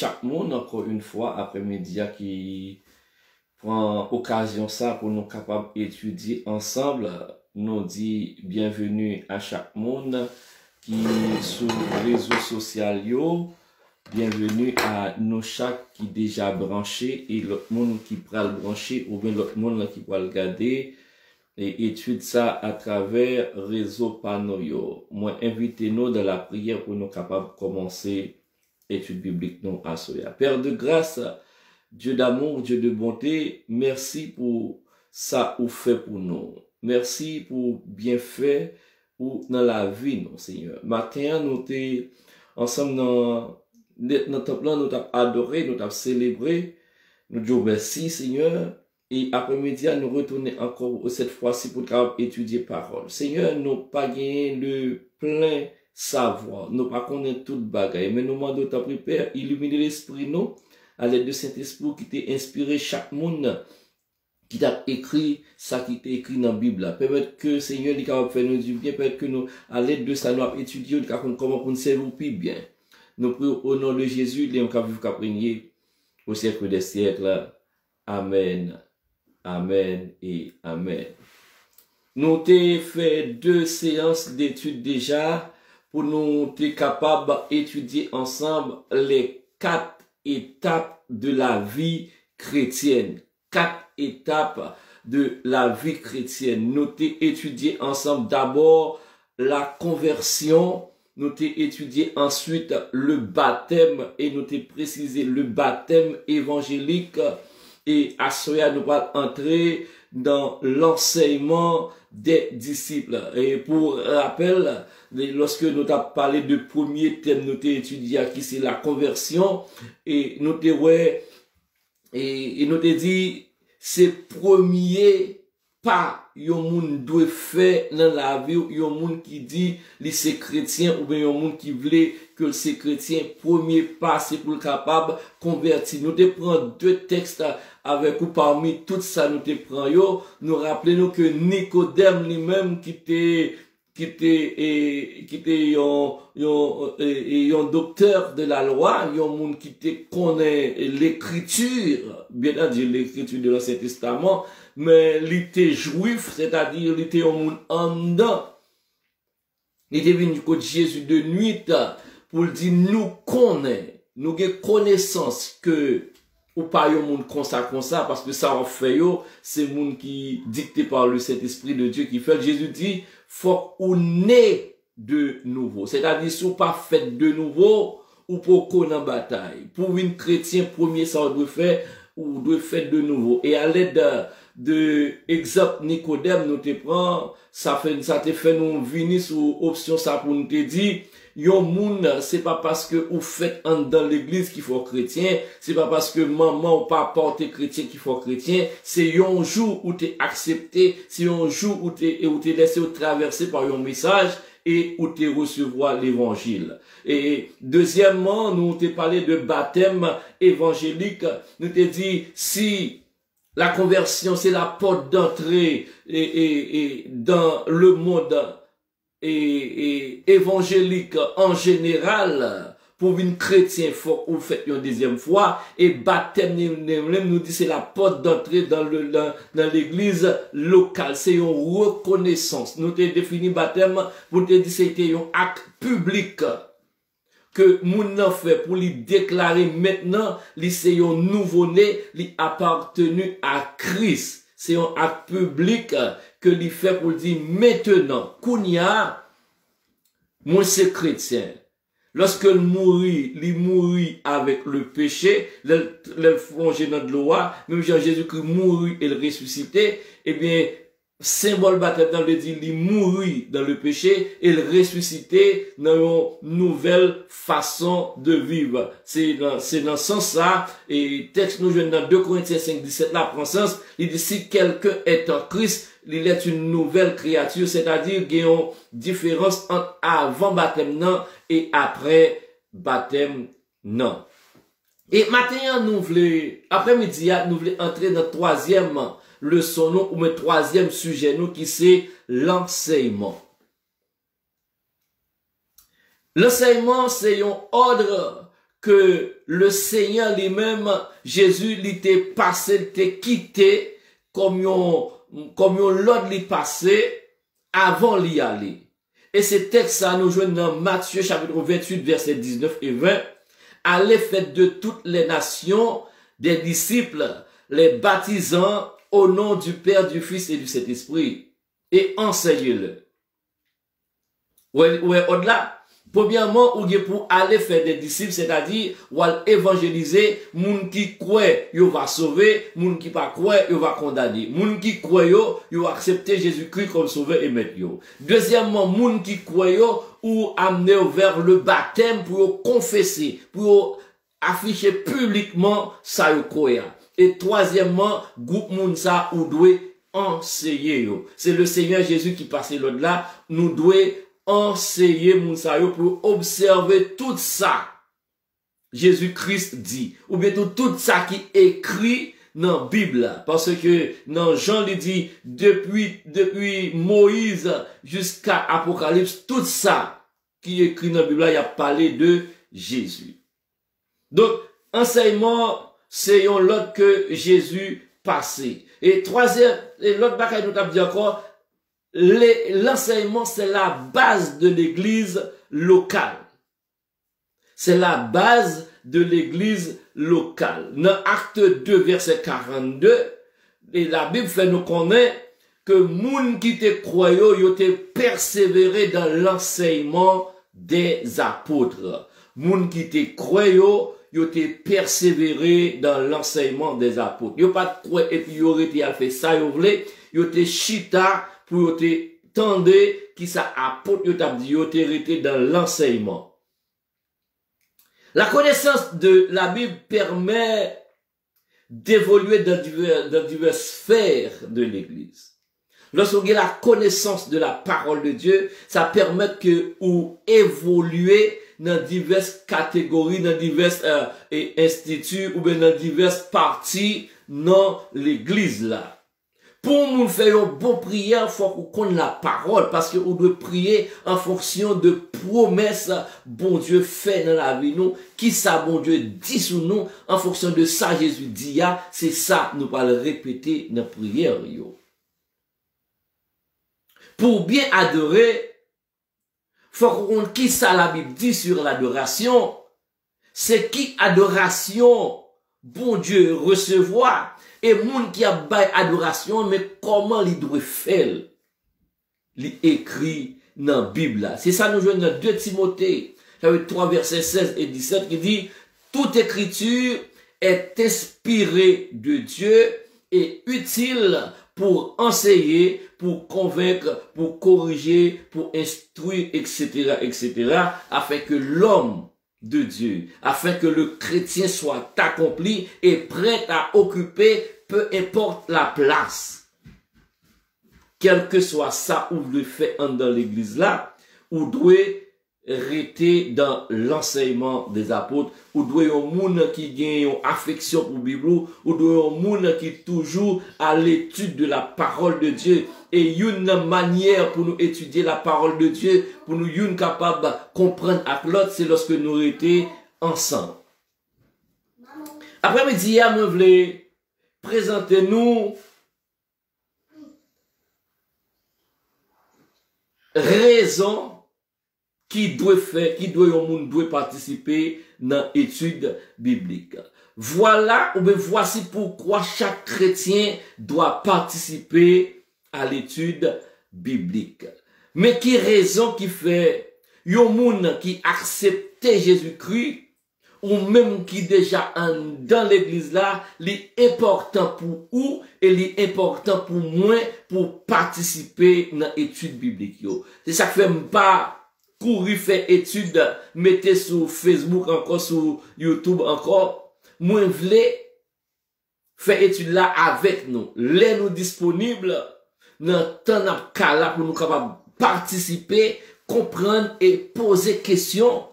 chaque monde, encore une fois, après-midi, qui prend occasion ça pour nous capables d'étudier ensemble. Nous dit bienvenue à chaque monde qui sur les réseaux sociaux. Bienvenue à nous chaque qui déjà branché et l'autre monde qui pourra le brancher ou bien l'autre monde qui pourra le garder et étude ça à travers réseau Panoyo. Moi, invitez-nous dans la prière pour nous capables de commencer l'étude biblique nous à Soya. Père de grâce, Dieu d'amour, Dieu de bonté, merci pour ça ou fait pour nous. Merci pour bienfait ou dans la vie, non, Seigneur. Matin, nous t'es ensemble dans notre plan, nous t'avons adoré, nous t'avons célébré. Nous disons merci, Seigneur. Et après-midi, nous retournons encore cette fois-ci pour étudier parole. Seigneur, nous pas gagné le plein savoir, nous pas connaître toute bagaille, mais nous demandons ta Père, illuminer l'esprit, nous, à l'aide de Saint-Esprit qui t'a inspiré chaque monde, qui t'a écrit ça qui t'a écrit dans la Bible. Peut-être que Seigneur, il est capable de faire nous du bien, peut-être que nous, à l'aide de ça, nous avons étudié, nous avons comment pour nous servir plus bien. Nous prions au nom de Jésus, nous avons vivre qu'à prier au siècle des siècles. Amen. Amen et Amen. Nous avons fait 2 séances d'études déjà pour nous être capables d'étudier ensemble les 4 étapes de la vie chrétienne. 4 étapes de la vie chrétienne. Nous avons étudié ensemble d'abord la conversion, nous avons étudié ensuite le baptême et nous avons précisé le baptême évangélique. Et à cela, nous allons entrer dans l'enseignement des disciples. Et pour rappel, lorsque nous avons parlé de premier thème, nous avons étudié qui c'est la conversion. Et nous avons dit, c'est premier pas, yon moun doit faire dans la vie, yon moun qui dit, li c'est chrétien, ou bien yon moun qui voulait que c'est chrétien, premier pas, c'est pour le capable convertir. Nous te prenons 2 textes avec ou parmi tout ça, nous te prenons yo, nous rappelons que Nicodème lui-même qui était un docteur de la loi, un monde qui connaît l'écriture, bien sûr l'écriture de l'Ancien Testament, mais il était juif, c'est-à-dire il était un monde en dedans. Il était venu du côté de Jésus de nuit pour dire nous connaissons, nous avons connaissance que ou pas un monde comme ça, parce que ça en fait c'est un monde qui dicté par le Saint-Esprit de Dieu qui fait. Jésus dit, faut ou naît de nouveau. C'est-à-dire, si vous pas fait de nouveau, ou pour qu'on en bataille. Pour une chrétien, premier, ça doit faire, ou doit faire de nouveau. Et à l'aide de exemple Nicodème, nous te prend, ça te fait nous venir sur option ça pour nous te dire, yon moun, c'est pas parce que vous faites dans l'église qu'il faut chrétien, c'est pas parce que maman ou pas porte chrétien qu'il faut chrétien, c'est yon jour où t'es accepté, c'est yon jour où t'es laissé traverser par yon message et où t'es recevoir l'évangile. Et deuxièmement, nous t'ai parlé de baptême évangélique, nous t'ai dit, si la conversion c'est la porte d'entrée et dans le monde et évangélique en général, pour une chrétien, faut ou fait une deuxième fois, et baptême nous dit c'est la porte d'entrée dans l'église locale, c'est une reconnaissance. Nous t'ai défini baptême, pour te dire c'était un acte public que moun nan fait pour lui déclarer maintenant, lui c'est un nouveau-né, lui appartenu à Christ. C'est un acte public que lui fait pour dire maintenant, Kounia, moi c'est chrétien. Lorsque il mourit avec le péché, le plongé dans de l'eau, même Jésus-Christ mourit et le ressuscité, eh bien, symbole baptême dans le dit, il mourit dans le péché et le ressuscité dans une nouvelle façon de vivre. C'est dans ce sens-là, et texte nous jouons dans 2 Corinthiens 5, 17, là, prend sens, il dit, si quelqu'un est en Christ, il est une nouvelle créature, c'est-à-dire qu'il y a une différence entre avant baptême non et après baptême non. Et maintenant, nous voulons, après-midi, nous voulons entrer dans le 3e leçon, ou le 3e sujet, nous, qui c'est l'enseignement. L'enseignement, c'est un ordre que le Seigneur lui-même, Jésus, l'était passé, l'était quitté, comme yon l'autre l'y passé, avant l'y aller. Et ces textes-là nous joignent dans Matthieu chapitre 28, versets 19 et 20. Allez faites de toutes les nations des disciples, les baptisant au nom du Père, du Fils et du Saint-Esprit, et enseignez-le. Ouais, au-delà, premièrement, ou pour aller faire des disciples, c'est-à-dire, ou évangéliser, moun qui croit, yo va sauver, moun qui pas croit, yo va condamner. Moun qui croit, yo va accepter Jésus-Christ comme sauveur et maître yo. Deuxièmement, moun qui croit, yo, ou amener vers le baptême pour confesser, pour afficher publiquement ça yo croit. Et troisièmement, groupe moun ça ou doit enseigner yo. C'est le Seigneur Jésus qui passait l'au-delà, nous doit enseigner moun sa yo pour observer tout ça Jésus-Christ dit, ou bien tout ça qui est écrit dans la Bible, parce que dans Jean il dit depuis Moïse jusqu'à Apocalypse, tout ça qui est écrit dans la Bible, il a parlé de Jésus. Donc enseignement c'est un l'autre que Jésus passait. Et troisième, et l'autre bagaille nous a dit encore, l'enseignement, c'est la base de l'église locale. C'est la base de l'église locale. Dans Acte 2, verset 42, et la Bible fait nous connaître que moun qui te croyant, yo te persévéré dans l'enseignement des apôtres. Moun qui te croyant, yo te persévéré dans l'enseignement des apôtres. Yo pas de croire et puis yo été à faire ça, yo voulait, yo te chita pour te tendre qui ça apporte yo t'a dit yo te rete dans l'enseignement. La connaissance de la Bible permet d'évoluer dans diverses sphères de l'église. Lorsqu'on a la connaissance de la parole de Dieu, ça permet que ou évoluer dans diverses catégories, dans diverses instituts ou bien dans diverses parties dans l'église là. Pour nous faire une bonne prière, il faut qu'on connaisse la parole, parce que on doit prier en fonction de promesses bon Dieu fait dans la vie nous, qui ça bon Dieu dit sur nous, en fonction de ça Jésus dit, c'est ça nous allons le répéter dans la prière. Pour bien adorer, faut qu'on connaisse qui ça la Bible dit sur l'adoration, c'est qui adoration bon Dieu recevoir. Et moun qui a bail adoration, mais comment il doit faire? Il écrit dans la Bible. C'est ça nous jouons dans 2 Timothée, chapitre 3, versets 16 et 17, qui dit, toute écriture est inspirée de Dieu et utile pour enseigner, pour convaincre, pour corriger, pour instruire, etc., etc., afin que l'homme de Dieu, afin que le chrétien soit accompli et prêt à occuper peu importe la place. Quel que soit ça ou le fait dans l'église là, ou doit rester dans l'enseignement des apôtres, ou doit un monde qui gagne une affection pour la Bible, ou doit un monde qui est toujours à l'étude de la parole de Dieu. Et une manière pour nous étudier la parole de Dieu, pour nous être capable de comprendre avec l'autre, c'est lorsque nous étions ensemble. Après-midi, je voulais présenter nous raison qui doit faire, qui doit au monde doit participer dans l'étude biblique. Voilà, ou bien voici pourquoi chaque chrétien doit participer à l'étude biblique. Mais qui raison qui fait yon monde qui accepte Jésus-Christ ou même qui déjà dans l'église là, l'important pour ou et l'important pour moi pour participer dans l'étude biblique. C'est ça que fait pas courir faire étude, mettez sur Facebook encore, sur YouTube encore. Moi v'lais faire étude là avec nous. Les nous disponibles dans temps là pour nous capables participer, comprendre et poser questions.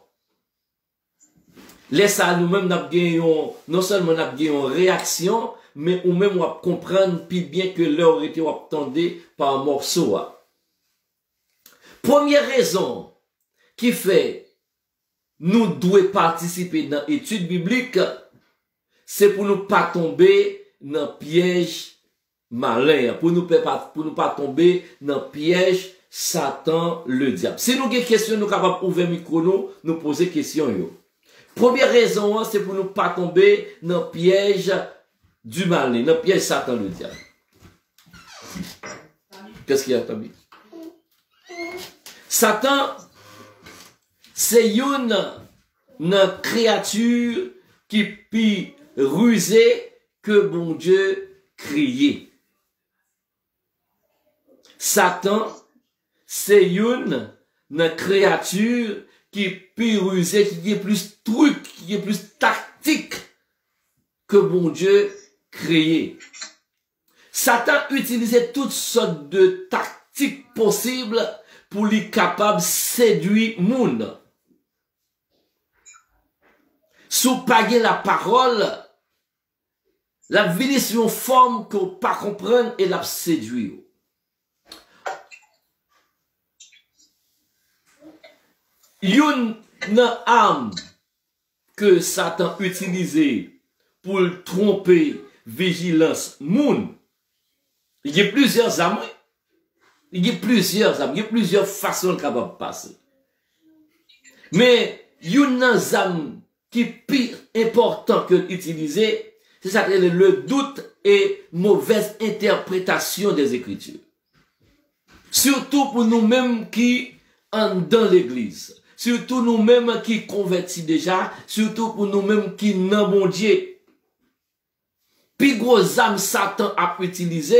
Laisse à nous-mêmes non seulement n'a une réaction, mais ou même on va comprendre plus bien que leur été attendue par un morceau. Première raison qui fait nous devons participer dans l'étude biblique, c'est pour nous pas tomber dans le piège malin, pour nous pas tomber dans le piège Satan, le diable. Si nous avons des questions, nous sommes capables d'ouvrir le micro, nous poser des questions. Première raison, c'est pour nous pas tomber dans le piège du malin, dans le piège Satan, le diable. Qu'est-ce qu'il y a, Tommy? Satan, c'est une créature qui peut ruser que bon Dieu créé. Satan, c'est une créature qui peut ruser, qui est plus truc, qui est plus tactique que bon Dieu créé. Satan utilisait toutes sortes de tactiques possibles pour lui capable de séduire le monde. Sous paguer la parole, la vie sur une forme qu'on ne pas comprendre et la séduire. Une arme que Satan utilisait pour tromper vigilance monde. Il y a plusieurs armes. Il y a plusieurs façons capables de passer. Mais une arme qui est plus important que l'utiliser, c'est ça que le doute et mauvaise interprétation des Écritures. Surtout pour nous-mêmes qui en dans l'église. Surtout nous-mêmes qui convertis déjà. Surtout pour nous-mêmes qui n'ont bon Dieu. Puis gros âme Satan a utilisé,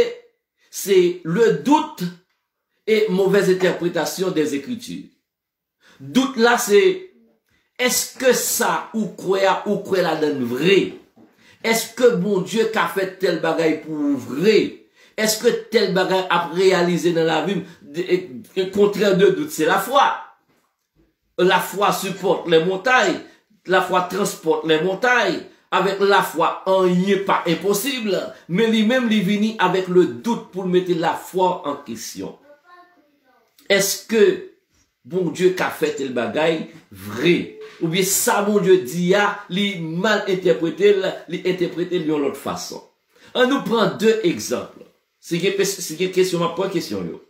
c'est le doute et mauvaise interprétation des Écritures. Doute là, c'est est-ce que ça ou quoi la donne vrai? Est-ce que bon Dieu qu'a fait tel bagaille pour vrai? Est-ce que tel bagaille a réalisé dans la vie? Le contraire de doute, c'est la foi. La foi supporte les montagnes. La foi transporte les montagnes. Avec la foi, il n'y est pas impossible. Mais lui-même, il vient avec le doute pour mettre la foi en question. Est-ce que bon Dieu qu'a fait tel bagaille vrai? Ou bien ça, bon Dieu dit, il mal interprété, il interprété de l'autre façon. On nous prend deux exemples. C'est une question, ma première question. Yo.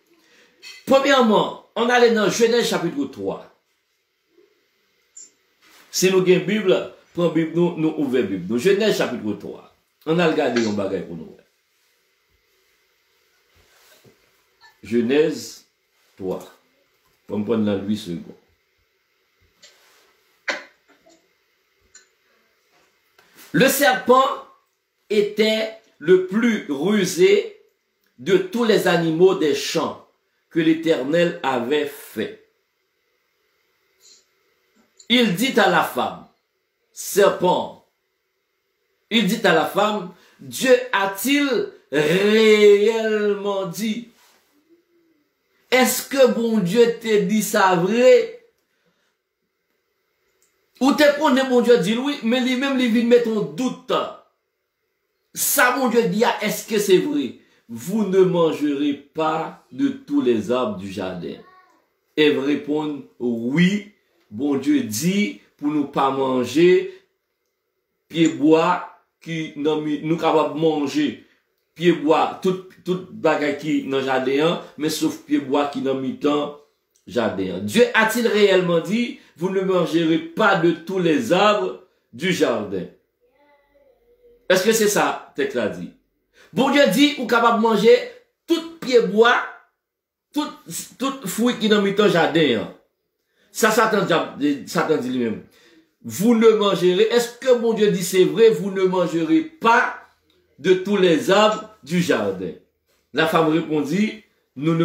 Premièrement, on allait dans Genèse chapitre 3. Si nous avons une Bible, prends Bible, nous ouvrons la Bible. Dans Genèse chapitre 3. On a regardé un bagage pour nous. Genèse 3. On va prendre dans 8 secondes. Le serpent était le plus rusé de tous les animaux des champs que l'Éternel avait fait. Il dit à la femme, serpent, il dit à la femme, Dieu a-t-il réellement dit? Est-ce que bon Dieu t'a dit ça vrai? Ou te connais bon Dieu dit oui, mais lui-même lui vient mettre un doute. Ça bon Dieu dit, est-ce que c'est vrai? Vous ne mangerez pas de tous les arbres du jardin. Ève répond, oui, bon Dieu dit, pour nous pas manger, pied bois, qui nous capables de manger, pied bois, tout bagage qui dans le jardin, mais sauf pied bois qui dans mi-temps jardin. Dieu a-t-il réellement dit, vous ne mangerez pas de tous les arbres du jardin? Est-ce que c'est ça, texte l'a dit? Bon Dieu dit, vous capable de manger tout pied bois, tout fruit qui dans mi-temps jardin. Ça, Satan dit lui-même. Vous ne mangerez, est-ce que mon Dieu dit c'est vrai, vous ne mangerez pas de tous les arbres du jardin? La femme répondit, nous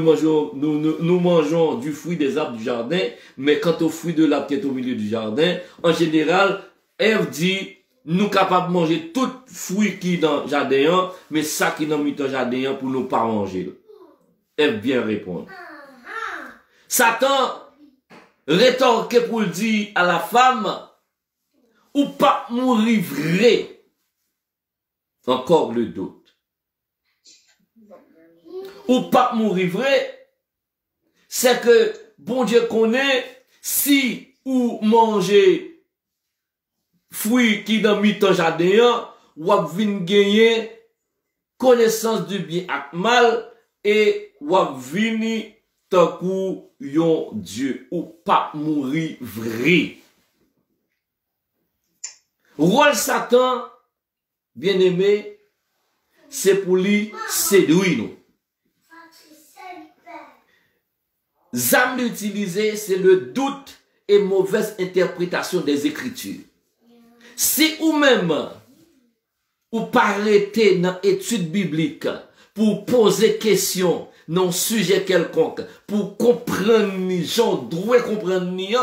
mangeons du fruit des arbres du jardin, mais quant au fruit de l'arbre qui est au milieu du jardin, en général, Ève dit, nous capables de manger tout fruit qui est dans le jardin, mais ça qui est dans le jardin pour nous pas manger. Ève bien répond. Satan rétorque pour dire à la femme, ou pas mourir vrai. Encore le doute. Ou pas mourir vrai, c'est que bon Dieu connaît si ou manger fruits qui dans mi-temps jardin, ou vin gagner connaissance du bien et mal, et ou vini tant kou yon Dieu, ou pas mourir vrai. Rôle Satan, bien aimé, c'est pour lui séduire nous. Zam l'utiliser, c'est le doute et mauvaise interprétation des Écritures. Si ou même, ou parlez dans étude biblique pour poser question dans un sujet quelconque, pour comprendre ni gens droit comprendre ni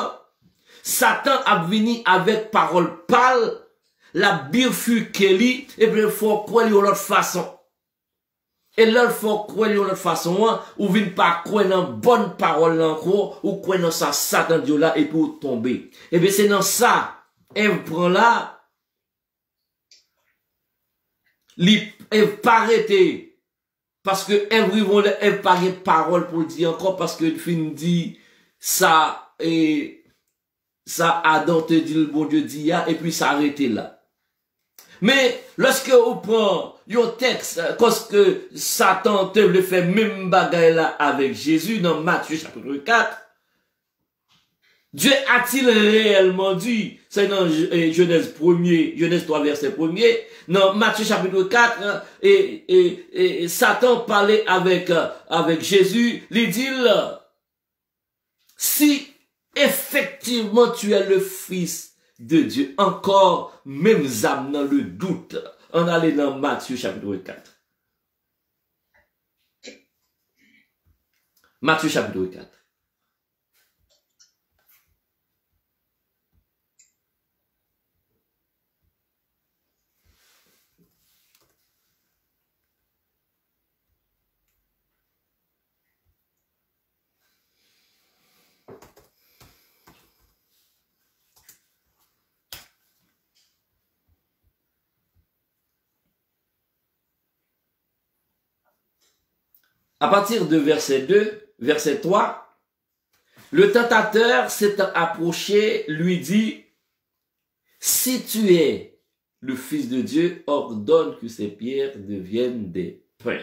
Satan a venu avec parole pâle, la bifurquer et puis il faut croire de l'autre façon. Et là, il faut croire de l'autre façon, ou vient pas croire dans bonne parole encore, ou croire dans ça Satan Dieu là et pour tomber. Et bien c'est dans ça, Ève prend là, Ève pas arrêter, parce que Ève pas une parole pour dire encore, parce que fin dit ça, et ça Adam te dit le bon Dieu dit et puis ça arrêté là. Mais lorsque on prend un texte, parce que Satan te le fait même bagaille là avec Jésus dans Matthieu chapitre 4, Dieu a-t-il réellement dit, c'est dans Genèse 3 verset 1er, dans Matthieu chapitre 4, et Satan parlait avec Jésus, il dit, si effectivement tu es le fils de Dieu, encore même âme dans le doute. On allait dans Matthieu chapitre 4. Matthieu chapitre 4. À partir de verset 2, verset 3, le tentateur s'étant approché, lui dit, si tu es le Fils de Dieu, ordonne que ces pierres deviennent des pains.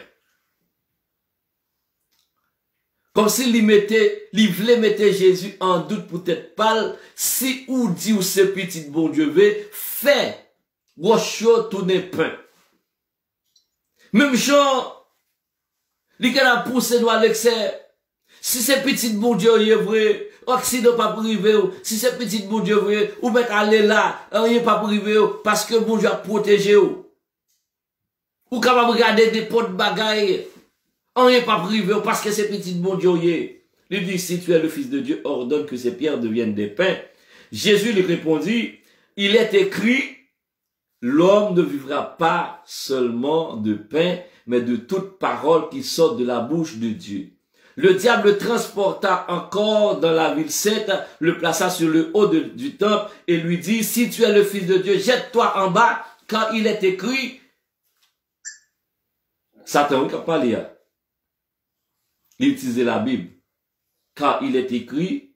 Comme s'il voulait mettre Jésus en doute peut-être pas, si ou dit ou ce petit bon Dieu veut, fait, rocho tourner pain. Même genre, li a poussé dans l'excès. Si c'est petit bon Dieu est vrai, accident pas privé, si c'est petit bon Dieu vrai, ou mettre aller là, rien pas privé, parce que bon Dieu a protégé ou. Ou capable regarder des potes bagaille, rien pas privé, parce que c'est petit bon Dieu est. Il dit, si tu es le Fils de Dieu, ordonne que ces pierres deviennent des pains. Jésus lui répondit, il est écrit, l'homme ne vivra pas seulement de pain, mais de toute parole qui sort de la bouche de Dieu. Le diable le transporta encore dans la ville sainte, le plaça sur le haut du temple et lui dit, si tu es le Fils de Dieu, jette-toi en bas, car il est écrit, Satan, il n'a pas lire. Il utilisait la Bible. Car il est écrit,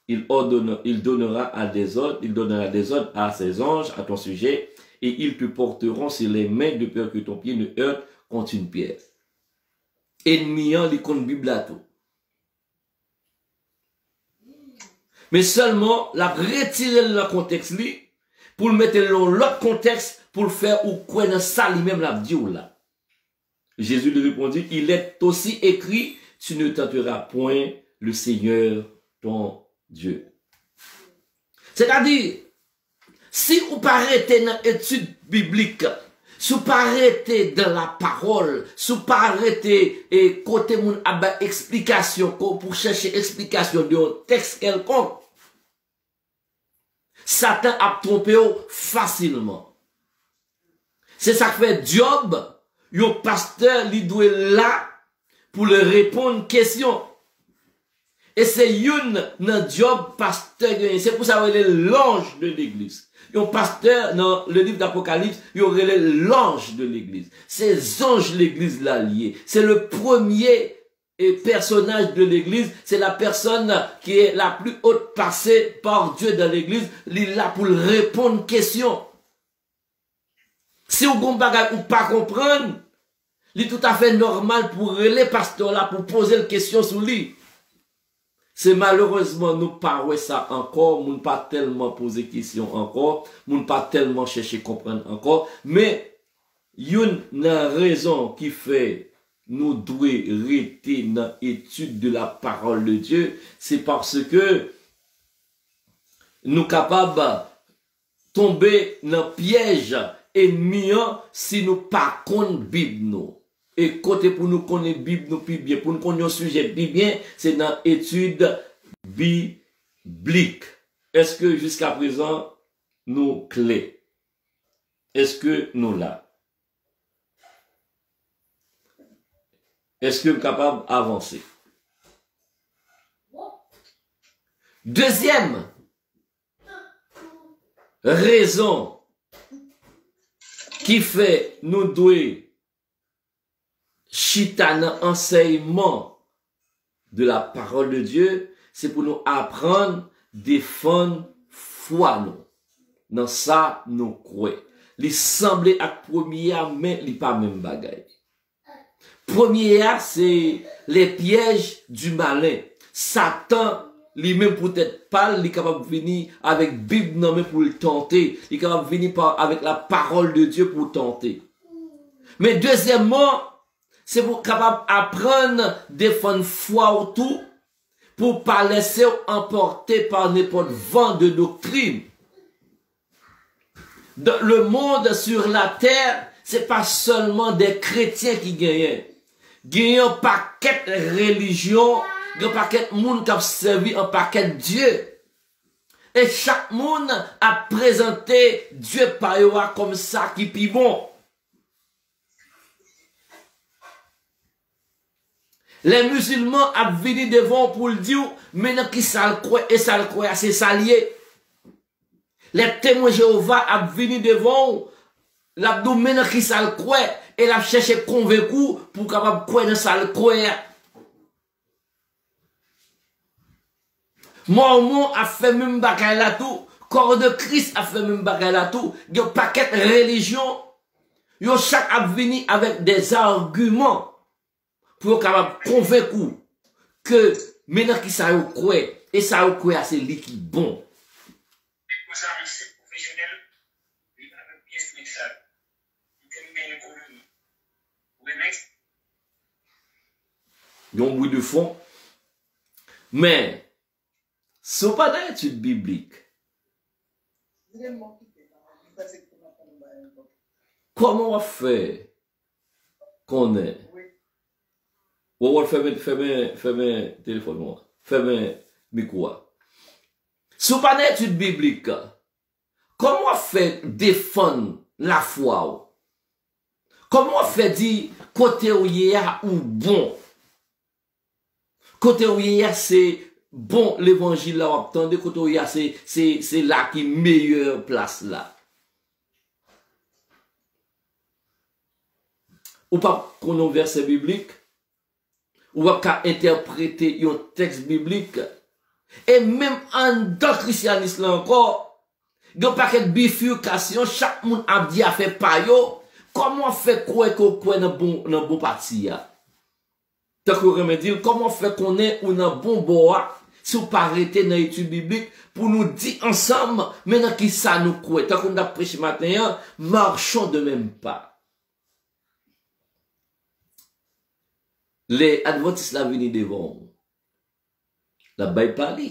il donnera des ordres à ses anges, à ton sujet, et ils te porteront sur les mains de peur que ton pied ne heurte contre une pierre. Ennemi, les comptes Bible à tout. Mais seulement, la retirer le contexte, pour le mettre dans l'autre contexte, pour le faire ou quoi dans ça, lui-même, la Dieu là. Jésus lui répondit, il est aussi écrit, tu ne tenteras point le Seigneur, ton Dieu. C'est-à-dire, si vous arrêtez dans l'étude biblique, si vous arrêtez dans la parole, si vous arrêtez et côté mon explication, pour chercher explication d'un texte quelconque, Satan a trompé facilement. C'est ça que fait Job, un pasteur, il doit là pour le répondre aux questions. Et c'est une dans Job pasteur, c'est pour ça qu'il est l'ange de l'église. Un pasteur, dans le livre d'Apocalypse, il y aurait l'ange de l'église. C'est ange de l'église là lié. C'est le premier et personnage de l'église, c'est la personne qui est la plus haute passée par Dieu dans l'église, il est là pour répondre aux questions. Si vous ne pouvez pas comprendre, il est tout à fait normal pour les pasteurs là, pour poser une question sur lui. C'est malheureusement, nous pas ça encore, nous pas tellement poser question encore, nous pas tellement chercher comprendre encore, mais il y a une raison qui fait nous devons rester dans l'étude de la parole de Dieu, c'est parce que nous sommes capables de tomber dans le piège ennemi si nous pas connaissons la Bible. Nous. Et côté pour nous connaître la Bible, nous plus bien, pour nous connaître le sujet plus bien, c'est dans l'étude biblique. Est-ce que jusqu'à présent, nous clés? Est-ce que nous là? Est-ce que nous sommes capables d'avancer? Deuxième raison qui fait nous devons chita dans enseignement de la parole de Dieu, c'est pour nous apprendre, défendre foi nous. Dans ça, nous croyons. Il semble à première, mais il pas même bagaille. Première, c'est les pièges du malin. Satan, lui-même peut-être pas, il est capable de venir avec Bible non mais pour le tenter. Il est capable de venir avec la parole de Dieu pour tenter. Mais deuxièmement, c'est pour capable apprendre, défendre foi autour, pour pas laisser emporter par n'importe vent de doctrine. Dans le monde sur la terre, c'est pas seulement des chrétiens qui gagnent. Gagnent un paquet de religions, un paquet de monde qui a servi un paquet de Dieu. Et chaque monde a présenté Dieu par eux comme ça qui est bon. Les musulmans a venu devant pour le dire, maintenant qui ça le croit et ça le croit, c'est salier. Les témoins Jéhovah a venu devant, l'abdou maintenant qui ça le croit, et l'a cherché convaincu pour capable croire dans ça le croit. Mormon a fait même bagaille là tout, corps de Christ a fait même bagaille là tout, il y a un paquet de religions, yo chaque a venu avec des arguments pour capable convaincre que maintenant qui ça le croit, et ça le croit c'est lui qui bon. Il y a un bruit de fond. Mais, ce n'est pas dans l'étude biblique. Comment on fait qu'on est? On va fermer téléphone, moi. Fermer micro. Ce n'est pas dans l'étude biblique. Comment on fait défendre la foi? Comment on fait dire côté où il y a ou bon? Côté où il y a c'est bon l'évangile là, attendez, côté où il y a c'est là qui est meilleure place là. Ou pas qu'on a un verset biblique, ou pas interpréter un texte biblique, et même en dans le christianisme là encore, il y a un paquet de bifurcation, chaque monde a dit à faire payo, comment fait quoi qu'on croit dans bon parti là? Tant qu'on me dire comment fait qu'on est ou dans bon bois, si on pas arrêter dans l'étude biblique, pour nous dire ensemble, maintenant qui ça nous croit. Tant qu'on a prêché matin, marchons de même pas. Les adventistes la venus devant. La Bible parle.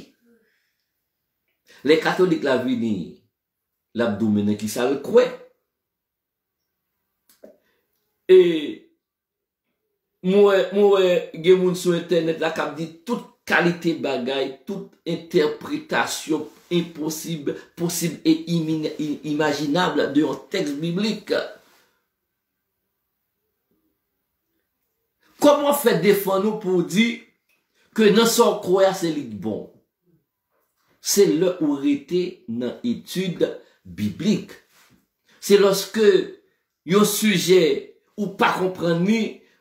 Les catholiques la venus. L'abdou maintenant qui ça le croit. Et moi, gen moun sur internet la kap dit toute qualité bagaille, toute interprétation impossible, possible et imaginable de un texte biblique. Comment faire défendre nous pour dire que non sans croire c'est bon? C'est le où était dans l'étude biblique. C'est lorsque un sujet ou pas comprendre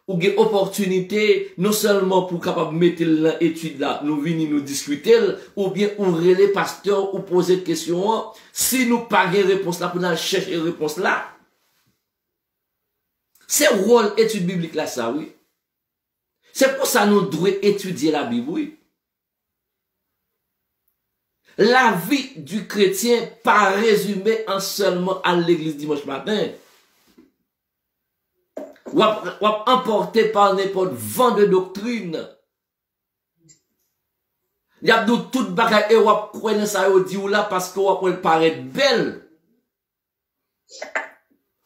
ou une opportunité, non seulement pour capable mettre l'étude là, nous venir nous discuter, ou bien ouvrir les pasteurs ou poser des questions, si nous pas de réponse là, pour nous chercher réponse là. C'est rôle étude biblique là, ça, oui. C'est pour ça que nous devons étudier la Bible, oui. La vie du chrétien pas résumée en seulement à l'église dimanche matin. Ou emporté par n'importe vent de doctrine. Il y a de toute bagaille et wap croire ça yo di ou là parce que wap elle paraît belle.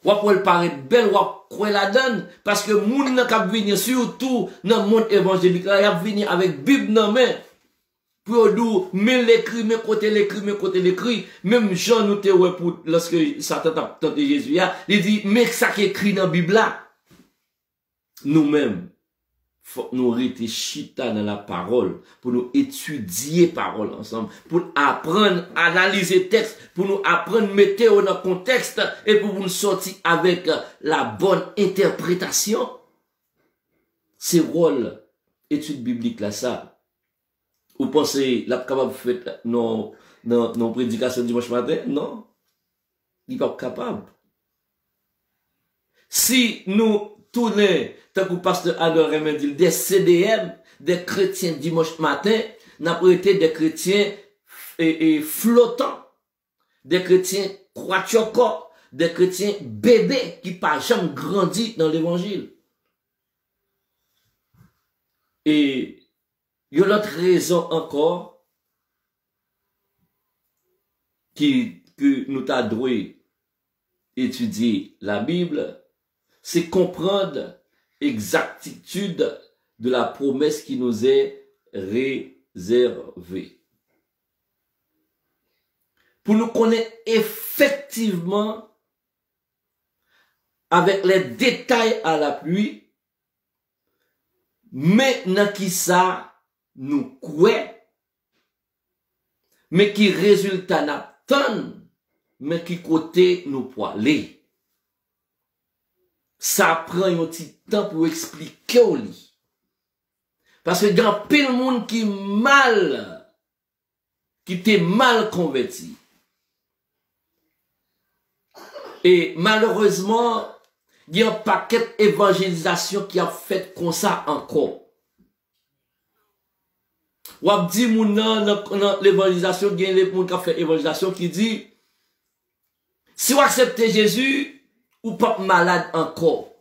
Wap elle paraît belle, wap croire la donne parce que moun nan k'ap venir surtout dans le monde évangélique là, y a venir avec Bible dans main. Pour nous, mais l'écrit, mais côté l'écrit, même Jean nous te ouais pour lorsque Satan a tenté Jésus, il dit mais ça qui est écrit dans la Bible là. Nous-mêmes, faut nous rester chita dans la parole, pour nous étudier parole ensemble, pour apprendre, analyser texte, pour nous apprendre, mettre dans le contexte, et pour nous sortir avec la bonne interprétation. C'est rôle, étude biblique là, ça. Vous pensez, la capable de faire non prédication dimanche matin? Non. Il n'est pas capable. Si nous tournons, tant que pasteur Adol Raymond dit, des CDM, des chrétiens dimanche matin, n'a pas été des chrétiens flottants, des chrétiens croitiocos, des chrétiens bébés qui pas jamais grandi dans l'évangile. Et il y a une autre raison encore que nous t'adorons étudier la Bible, c'est comprendre l'exactitude de la promesse qui nous est réservée. Pour nous connaître effectivement avec les détails à la pluie, mais dans qui ça nous croyons, mais qui résultat n'attend, mais qui côté nous poiler. Ça prend un petit temps pour expliquer au lit. Parce que il y a pile monde qui t'est mal converti. Et malheureusement, il y a un paquet d'évangélisation qui a fait comme ça encore. Ou ap di moun nan l'évangélisation, il y a les moun qui a fait évangélisation qui dit, si vous acceptez Jésus, ou pas malade encore.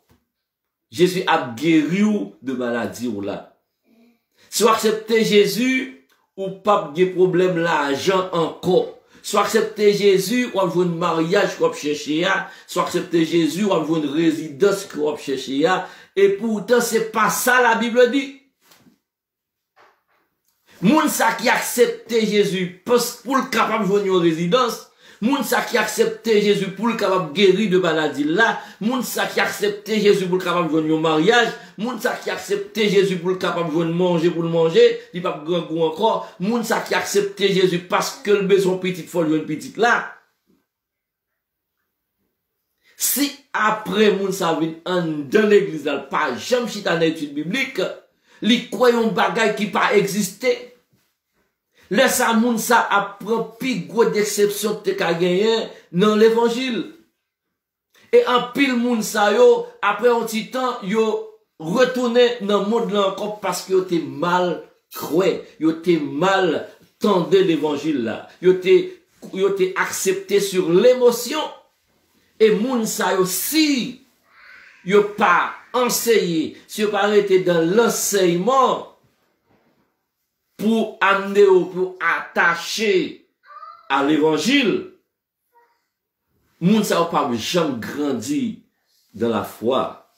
Jésus a guéri ou de maladie ou là. Si vous acceptez Jésus, ou pas de problème l'argent encore. Soit accepter Jésus, ou avoir un mariage qu'on chercher, soit accepter Jésus, ou avoir une résidence qu'on chercher, et pourtant c'est pas ça la Bible dit. Moun sa qui accepte Jésus pour le capable de jouer une résidence, moun sa qui accepte Jésus pour le capable de guérir de maladie là, moun sa qui accepte Jésus pour le capable de jouer un mariage, moun sa qui accepte Jésus pour le capable de jouer manger pour le manger, il pas grand goût encore, moun sa qui accepte Jésus parce que le besoin petit faut jouer une petite là. Si après moun sa vient dans l'église là, pas jamais chita dans l'étude biblique, li croyons bagay qui pas existé. Laisse à moun sa apprend pi gros d'exception te ka gagné dans l'évangile. Et en pile moun sa yo, après un petit temps, yo retourné dans le monde là encore parce que yo te mal croué, yo te mal tendé l'évangile là. Yo te accepté sur l'émotion. Et moun sa yo si yo pas enseigné, si yo pas été dans l'enseignement pour amener ou pour attacher à l'évangile, moun sa yo pas jamais grandi dans la foi.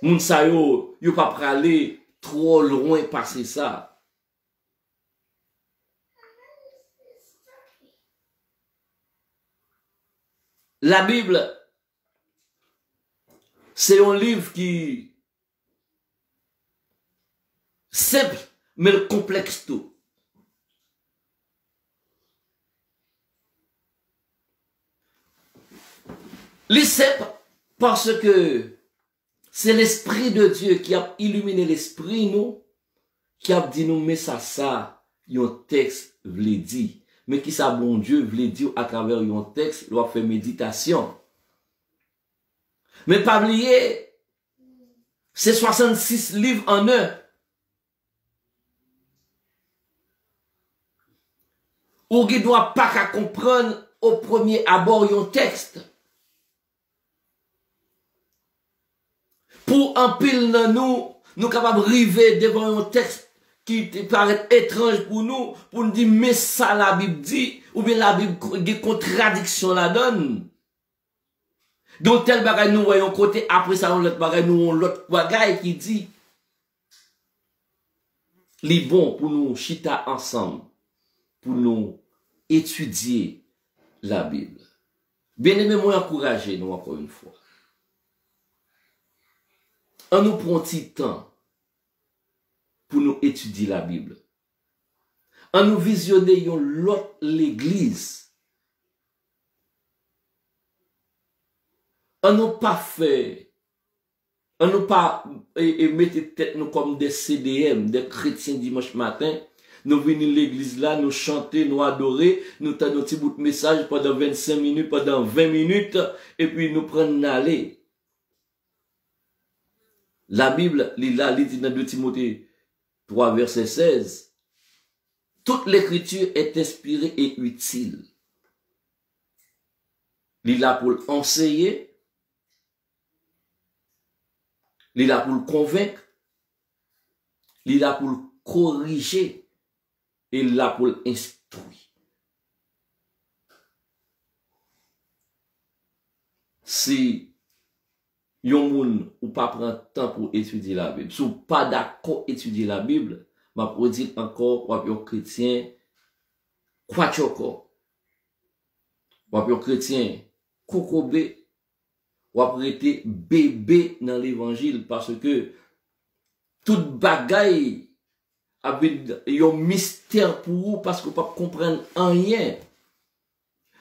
Moun sa yo pas aller trop loin passer ça. La Bible, c'est un livre qui simple, mais le complexe tout. Les simple parce que C'est l'Esprit de Dieu qui a illuminé l'esprit, nous, qui a dit nous, mais ça, yon texte vle dit. Mais qui ça, bon Dieu, vle dire à travers yon texte, l'a fait méditation. Mais pas oublier, c'est 66 livres en un. Ou qui doit pas qu'à comprendre au premier abord yon texte. Pour un pile dans nous capables de river devant un texte qui paraît étrange pour nous dire, mais ça la Bible dit, ou bien la Bible des contradictions la donne. Donc tel bagay nous voyons côté, après ça on l'autre bagay nous on l'autre bagay qui dit, les bon pour nous chita ensemble, pour nous étudier la Bible. Bien aimé, moi encourager nous encore une fois. On nous prend un petit temps pour nous étudier la Bible. On nous visionner l'autre l'église. On nous pas fait, on nous pas mettre tête nous comme des CDM, des chrétiens dimanche matin. Nous venons l'église là, nous chanter, nous adorer, nous t'as notre petit bout de message pendant 25 minutes, pendant 20 minutes, et puis nous prendre aller. La Bible, dit dans 2 Timothée 3, verset 16, toute l'écriture est inspirée et utile. Il est là pour enseigner, il est là pour convaincre, il est là pour corriger, et il est là pour instruire. Si yon moun ou pas prendre temps pour étudier la Bible, si ou pas d'accord étudier la Bible, m'a pour dire encore, ou yon chrétien, quoi choko, ou yon chrétien, kokobe, ou prêter bébé dans l'évangile, parce que tout bagaille a yon mystère pour vous, parce que vous pas comprendre rien.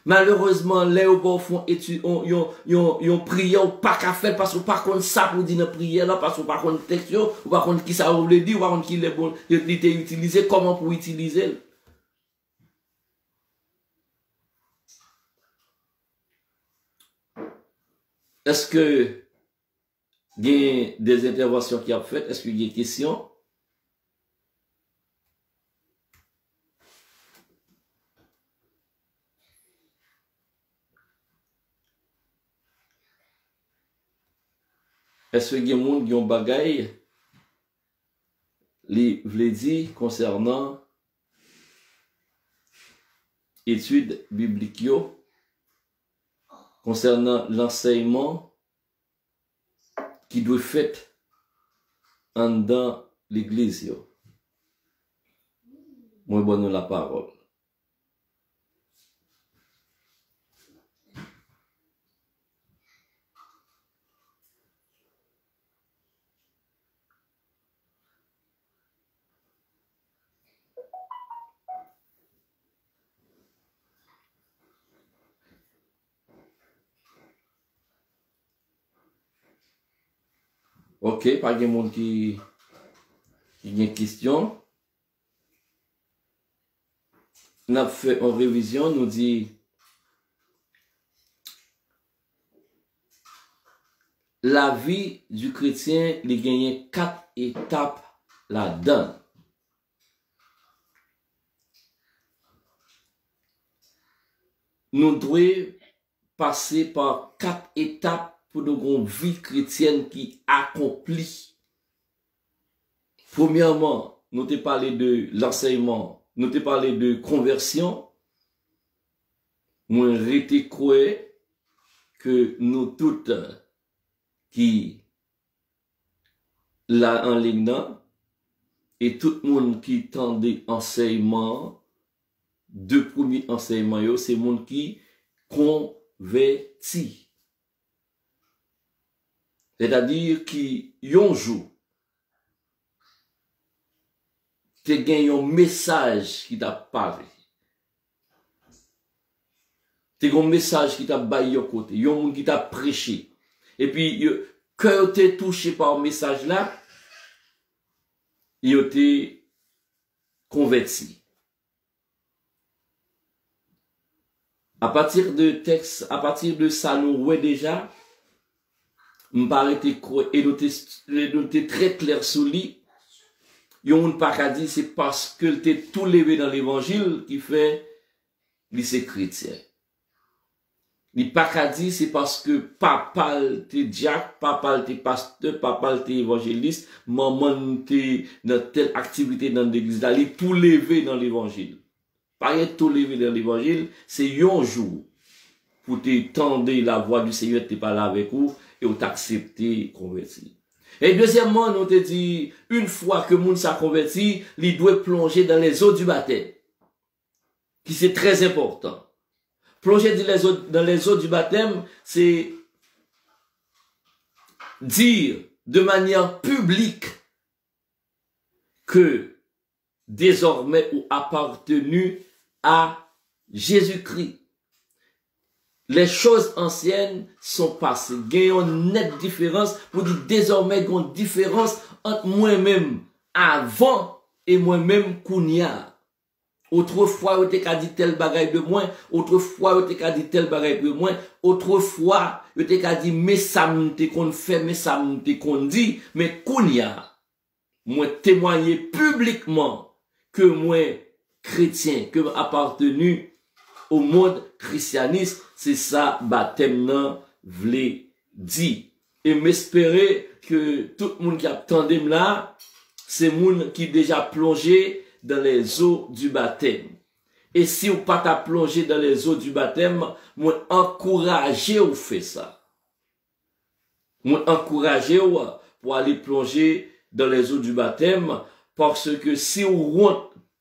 Malheureusement, les au fond yon prière pas qu'à faire parce que pas contre ça pour dire dans prière là parce que pas contre texte ou pas contre qui ça veut dire ou pas contre qui les bon il était utilisé comment pour utiliser. Est-ce que il y a des interventions qui a fait? Est-ce qu'il y a des questions? Est-ce qu'il y a des gens qui ont bagay li vle di concernant études bibliques yo, concernant l'enseignement qui doit être fait dans l'église yo? Moi bonne la parole. Ok, pas de monde qui a une question. On a fait en révision, nous dit la vie du chrétien, il gagne 4 étapes là-dedans. Nous devons passer par 4 étapes pour nos vie chrétienne qui accomplit. Premièrement, nous te parlé de l'enseignement, nous te parlé de conversion. Moi, j'étais croire que nous toutes qui là en ligne et tout le monde qui tendait enseignement, deux premiers enseignements, c'est le monde qui convertit. C'est-à-dire qui yon jour te gen un message qui t'a parlé. Te gen un message qui t'a baillé au côté, yon moun qui t'a prêché. Et puis cœur était touché par le message là, il était converti. À partir de texte, à partir de ça, nous voyons déjà, nous était très clair sur lui. Yon pas qu'à dire c'est parce que t'es tout levé dans l'évangile qui fait lui c'est chrétien. Il pas qu'à dire c'est parce que papa t'es diacre, papa t'es pasteur, papa t'es évangéliste, maman t'es dans telle activité dans l'église là, il tout levé dans l'évangile. Pas être tout levé dans l'évangile, c'est un jour pour te tendre la voix du Seigneur, t'es pas là avec vous et ou t'accepter converti. Et deuxièmement, nous te dit, une fois que moun s'est converti, il doit plonger dans les eaux du baptême. Qui c'est très important. Plonger dans les eaux du baptême, c'est dire de manière publique que désormais ou appartenu à Jésus-Christ. Les choses anciennes sont passées. Il y a une nette différence pour dire désormais il y a une différence entre moi-même avant et moi-même kounia. Autrefois, on t'a dit tel bagaille de moi. Autrefois, on t'a dit tel bagaille de moi. Autrefois, on t'a dit mais ça m'te qu'on fait, mais ça m'te qu'on dit. Mais kounia, moi témoigner publiquement que moi chrétien, que appartenu au monde christianisme, c'est ça baptême nan vle dit. Et m'espérer que tout le monde qui attendait là, c'est monde qui déjà plongé dans les eaux du baptême. Et si vous pas ta plongé dans les eaux du baptême, moi encourager ou faire ça. Moi encourager ou pour aller plonger dans les eaux du baptême, parce que si vous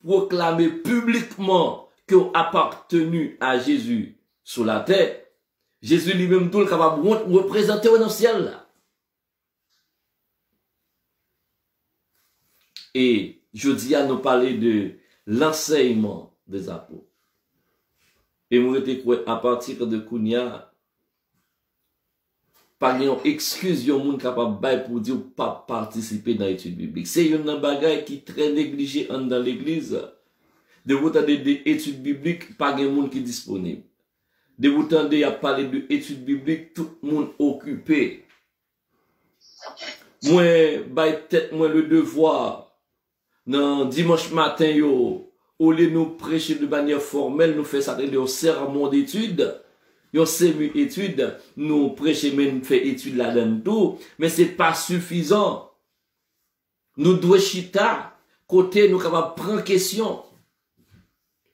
proclamez publiquement que vous appartenu à Jésus sur la terre, Jésus lui-même tout le capable de représenter dans le ciel là. Et je dis à nous parler de l'enseignement des apôtres. Et moi j'étais quoi à partir de Kounia, pas une excuse yon moun capable bail pour dire pas participer dans l'étude biblique. C'est une bagaille qui est très négligée dans l'église. De vous entendre des études bibliques, pas de monde qui est disponible. De vous entendre à parler de études bibliques, tout le monde occupé. Moi, peut-être moi le devoir, dans dimanche matin, yo, au lieu de nous prêcher de manière formelle, nous faisons ça au sermon d'études. Yon semi études, nous prêcher même fait études là-dedans tout, mais c'est pas suffisant. Nous devons chita, côté nous capables prendre question.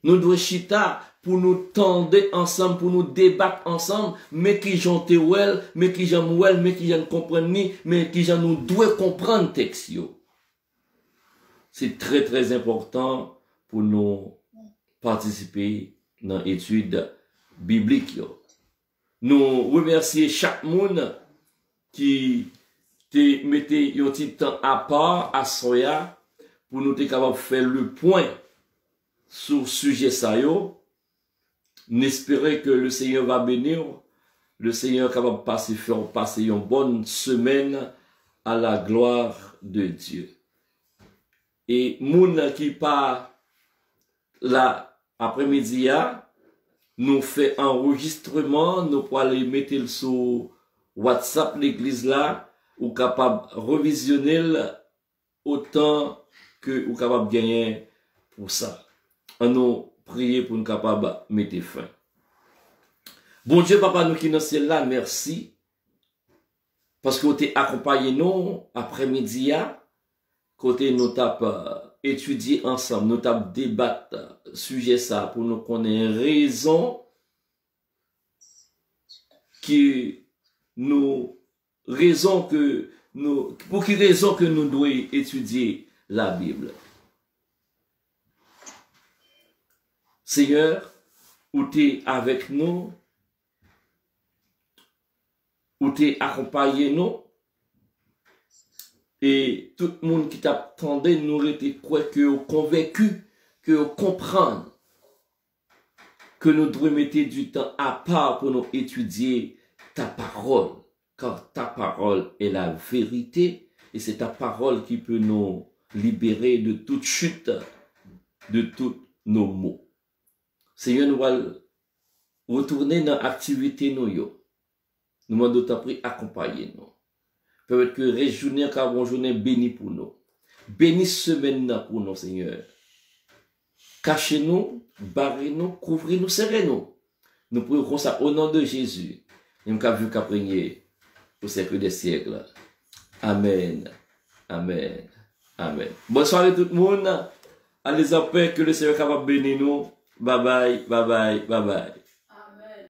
Nous devons chita pour nous tendre ensemble, pour nous débattre ensemble, mais qui j'en te well, mais qui j'en well, mais qui j'en comprennent ni, mais qui j'en nous doit comprendre texte yo. C'est très très important pour nous participer dans l'étude biblique yo. Nous remercions chaque monde qui te mettait un petit temps à part à soya pour nous être capable de faire le point sur le sujet ça yo. N'espérez que le Seigneur va bénir, le Seigneur est capable de faire passer une bonne semaine à la gloire de Dieu. Et moun qui part là après-midi nous fait enregistrement, nous pour aller mettre sur WhatsApp l'église là, ou capable revisionner autant que ou capable gagner pour ça. On nous prier pour nous capable mettre fin. Bon Dieu papa nous qui dans ciel là, merci parce que vous t'es accompagné nous après-midi côté nous tape étudier ensemble, nous tape débattre sujet ça pour nous connaître raison qui nous raison que nous pour qui raison que nous devons étudier la Bible. Seigneur, où t'es avec nous, où t'es accompagné nous, et tout le monde qui t'attendait nous était quoi que vous convaincu, que vous comprenez que nous devons mettre du temps à part pour nous étudier ta parole. car ta parole est la vérité et c'est ta parole qui peut nous libérer de toute chute, de tous nos maux. Seigneur, nous allons retourner dans l'activité nous. Nous demandons d'autant plus accompagner nous. Peut-être que réjournir car bon journée béni pour nous. Bénis semaine pour nous, Seigneur. Cachez-nous, barrez-nous, couvrez-nous, serrez-nous. Nous prions ça au nom de Jésus. Et nous avons vu qu'à prier au siècle des siècles. Amen. Amen. Amen. Bonne soirée tout le monde. Allez en paix, que le Seigneur est capable de bénir nous. Bye bye, bye bye, bye bye.